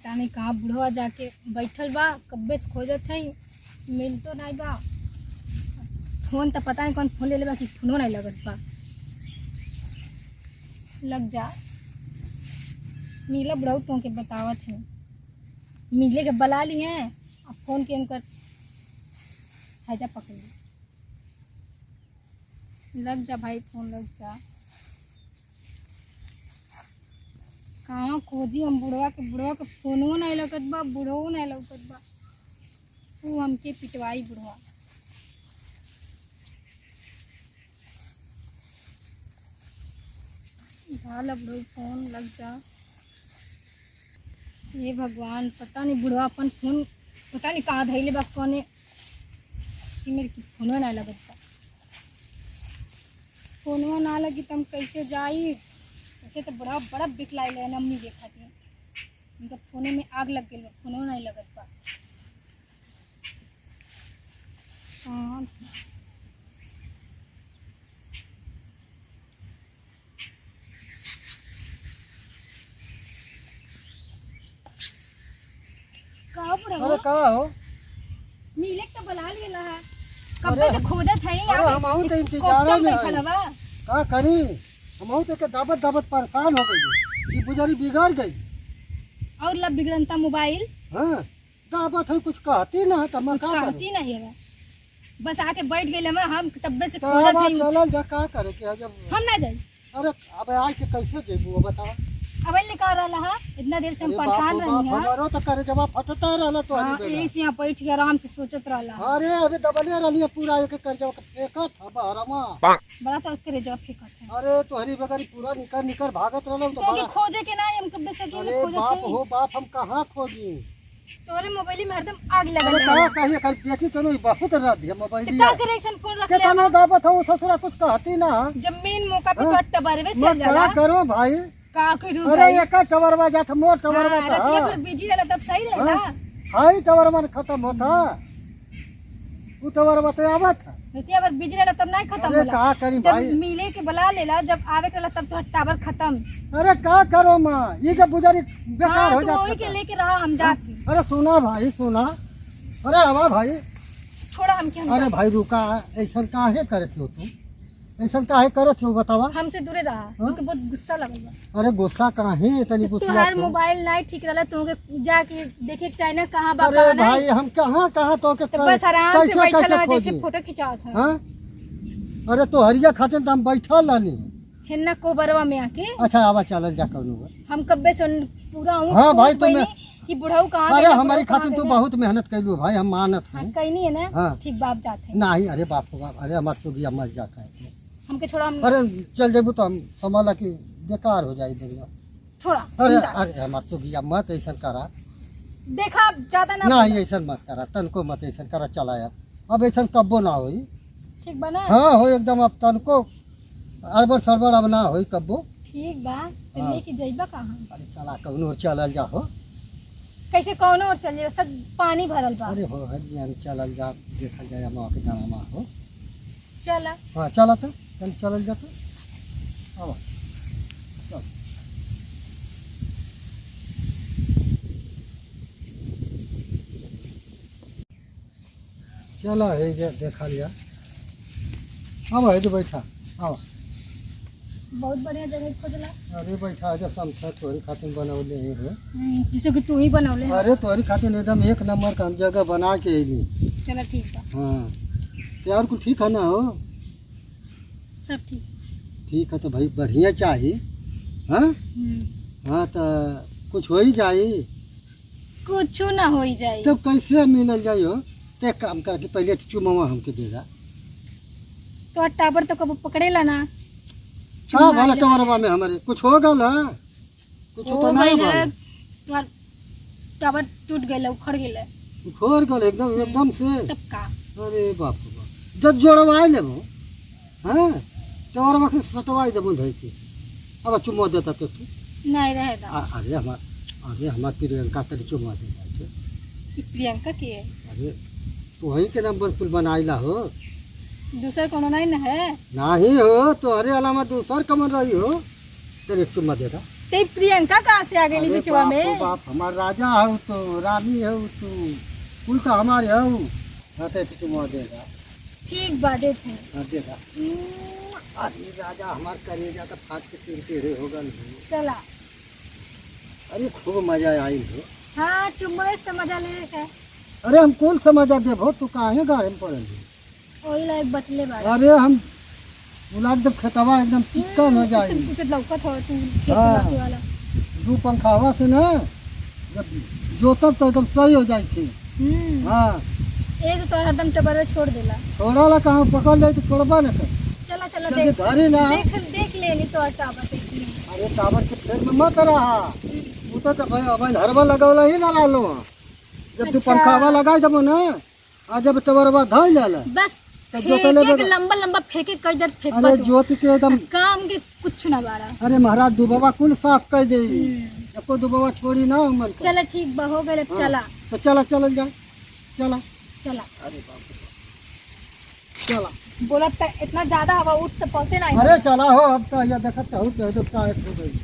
पता नहीं कहाँ बुढ़वा जाके बैठल बा, कब्बे से खोजत है, मिल तो नहीं बा। फोन तो पता नहीं कौन फोन ले लेबा कि फोनो नहीं लगत बा। लग जा मिला बुढ़ऊ तो के बतावत है, मिले के बला ली हैं। अब फोन के उनकर हैजा पकड़ ली। लग जा भाई, फोन लग जा। कहाँ खोजी हम बुढ़वा के फोनो नहीं लगत बा, बुढ़ऊ नहीं लगत बा। तू हमके पिटवाई बुढ़वा। ढाला बुढ़ऊ फोन, लग जा। ये भगवान, पता नहीं बुढ़वा अपन फोन पता नहीं कहाँ धैले बा कोने, मेरे की फोनो नहीं लगत बा। फोनवा ना लगी तो हम कैसे जाई। ऐसे तो बड़ा बड़ा बिक लाई ले अम्मी देखा थी, उनका फोने में आग लग गई, फोनो नहीं लगत बा। हाँ कहाँ पर अरे कहाँ हो? मिले तो बुला लेला है, कब्बे से खोजत है। अरे हम आऊँ तो इंतजार में बैठल हवा। का करी, हम आऊँ तो के दावत दावत परेशान हो गई। ये बुझारी बिगाड़ गई। और लब बिगड़नता मोबाइल। हाँ दावत है, कुछ कहती ना तो मैं कुछ का कहती नहीं है, बस आके बैठ गए हम तब्बे से करूं? खोजत है। चलल जा, का करे के जब हम ना जाई। अरे अब आज के कैसे जेबू बतावा। अब निकाल रहा है, इतना देर से हम परेशान रही हैं। हमारो तो करे जब फटता रहला तो हाँ, हरी ऐसे यहाँ बैठ के आराम से सोचत रहा। अरे अभी दबले रहली पूरा एक कर जब फेंकत था हरमा। बड़ा तो करे जब फेंकत है। अरे तो हरी बगरी पूरा निकर निकर भागत रहला तो तो बड़ा। खोजे के ना हम कब्बे से अकेले अरे खोजत बाप है। हो बाप, हम कहाँ खोजी। तोरे मोबाइल में हरदम आग अरे लगल कहाँ है। कहिए कर बेटी चलो बहुत रात दिया मोबाइल तो दिया का करे ऐसन फोन रख के ले। तना दावत हो ससुरा कुछ कहती ना। जमीन मौका पे हाँ। तो टबरवे मैं चल जाला। क्या करूं भाई। का करू अरे भाई। एक टवरवा जात मोर टवरवा हाँ, था। रतिया पर बिजी रहला तब सही रहला। हाई टवरवा खत्म होता, वो टवरवा तो आवत था। रतिया पर बिजी रहला तब नहीं खत्म अरे होला। का करी भाई। जब मिले के बुला लेला, जब आवे के रहला तब तो टावर खत्म। अरे का करो माँ, ये जब गुजारी बेकार हाँ, हो तो वही जाती के लेके रहा हम जाती। अरे सुना भाई सुना, अरे आवा भाई। छोड़ा हम क्या। अरे भाई रुका, ऐसा काहे करे थे तुम, ऐसा काहे करे थे बतावा। हमसे दूरे रहा। हाँ? उनके बहुत गुस्सा लगल बा। अरे गुस्सा काहे इतनी गुस्सा तुम्हार क्यों? मोबाइल नहीं ठीक रहला, तुमके जाके देखे के चाहिए ना कहाँ बा अरे कहाँ नहीं। भाई हम कहाँ कहाँ तो के तो बस आराम से बैठल रहा, खोजी? जैसे फोटो खिंचावत है। हाँ? अरे तो हरिया खाते तो हम बैठल लानी। हिन्ना कोबरवा में आके अच्छा आवा चलल जा कौनो। हम कब्बे से पूरा हाँ भाई, तुम्हें- कि बुढ़ऊ कहाँ अरे गइला, हमारी बुढ़ऊ कहाँ खातिर तू गइला। बहुत मेहनत कैलू भाई, हम मानत हाँ, हैं। कहीं नहीं है ना। हाँ। ठीक बाप जाते हैं। नहीं अरे बाप रे बाप, अरे हमार सुगिया मर जाता है। हमके छोड़ा हम अरे चल जेबू तो हम संभाला कि बेकार हो जाए दुनिया। छोड़ा। अरे चिंता। अरे हमार सुगिया मत ऐसा करा। देखा ज्यादा ना नहीं बोला। ऐसा मत करा, तनको मत ऐसा करा चलाया। अब ऐसा कब्बो ना होई। ठीक बना। हाँ हो एकदम, अब तनको अरबर सरबर अब ना होई कब्बो। ठीक बा, तो हाँ। लेके जाइबा कहाँ। अरे चला कौनो चलल जा हो। कैसे कौनो और चल जाइबा, सब पानी भरल बा। अरे हो हरियान चलल जा, देखल जाए माँ के जमा हो। चला। हाँ चला तो चलल जा तो। आओ चल। चला है जे देखा लिया। अब है जो बैठा आओ। बहुत बढ़िया जगह खोजला। अरे बैठा जब समझा तोरी खातिर बनौले है रे। जिसे कि तू ही बनौले है। अरे तोरी खातिर एकदम एक नंबर का हम जगह बना के अली। चला ठीक बा। हाँ यार कुछ ठीक है ना हो। सब ठीक। ठीक है तो भाई बढ़िया चाहिए। हाँ हाँ तो कुछ हो ही जाए। कुछ ना हो ही जाए। तब कैसे मिलल जाए हो। ते काम करके पहले चुमावा हमके दे दा। तो टावर तो कब पकड़ेला ना। हाँ भला टवरवा में हमारे कुछ हो गल है, कुछ तो नहीं भला। तो टावर टूट गइल, उखड़ गइल। खोर गल एकदम एकदम से। तब का। अरे बाप रे बाप, जब जोड़वाई लेबो। हाँ टवरवा के सटवाई देबो धई के। अब चुम्मा देता तो तू। नहीं रहेगा। अरे हमार प्रियंका तेरी चुम्मा दे थे। ई प्रियंका के है? अरे तो वही के नंबर पुल बनाइला हो। दूसर कोनो नहीं ना है। नहीं हो तो अरे अलावा दूसर कमर रही हो। तेरे चुम्मा दे दा। ते प्रियंका कहाँ से आ गई अरे बिचवा बाप रे में? बाप, हमार राजा हो तो रानी हो तू, कुल तो हमारे हो। हते तो चुमा देगा। ठीक बा देते हैं। हाँ देगा। अरे राजा हमार करेजा तो फाट के तीर टेढ़े हो गल हो। चला। अरे खूब मजा आई हो। हाँ चुम्बे से मजा ले के। अरे हम कौन सा मजा देबो, तू काहे गाड़े में पड़ल हो? ओही ला एक बटले बारे। अरे हम उलाट जब खेतवा एकदम चिक्कन हो जाए। कुछ लौकत हो तू खेत हाँ। बाकी वाला। दू पंखावा से ना जब जोतब तो एकदम सही हो जाए थी। हाँ एक तो हरदम टबर छोड़ देला। छोड़ा ला कहाँ पकड़ ले तो छोड़बा न कर। चला चला जल्दी देख धरी ना। देख लेनी तो टावर देख ली। अरे टावर के फेर में मत रहा। वो तो भाई अब हरवा लगौला ही ना लो। जब तू अच्छा। पंखावा लगाई देबो ना, आ जब टवरवा धइल जाला बस तो जोते ले फेंके लंबा लंबा फेंके कई दर फेंक अरे जोत के एकदम। काम के कुछ ना बारा। अरे महाराज दुबवा कुल साफ कर दे। एको दुबवा छोड़ी ना उमर का। चला ठीक बा हो गए। हाँ। चला तो चला चल जाए। चला। चला। अरे बाप रे। चला। बोला इतना ज्यादा हवा उठ तो पहुंचे ना। अरे चला हो अब तो यह देखत हो तो का हो गई।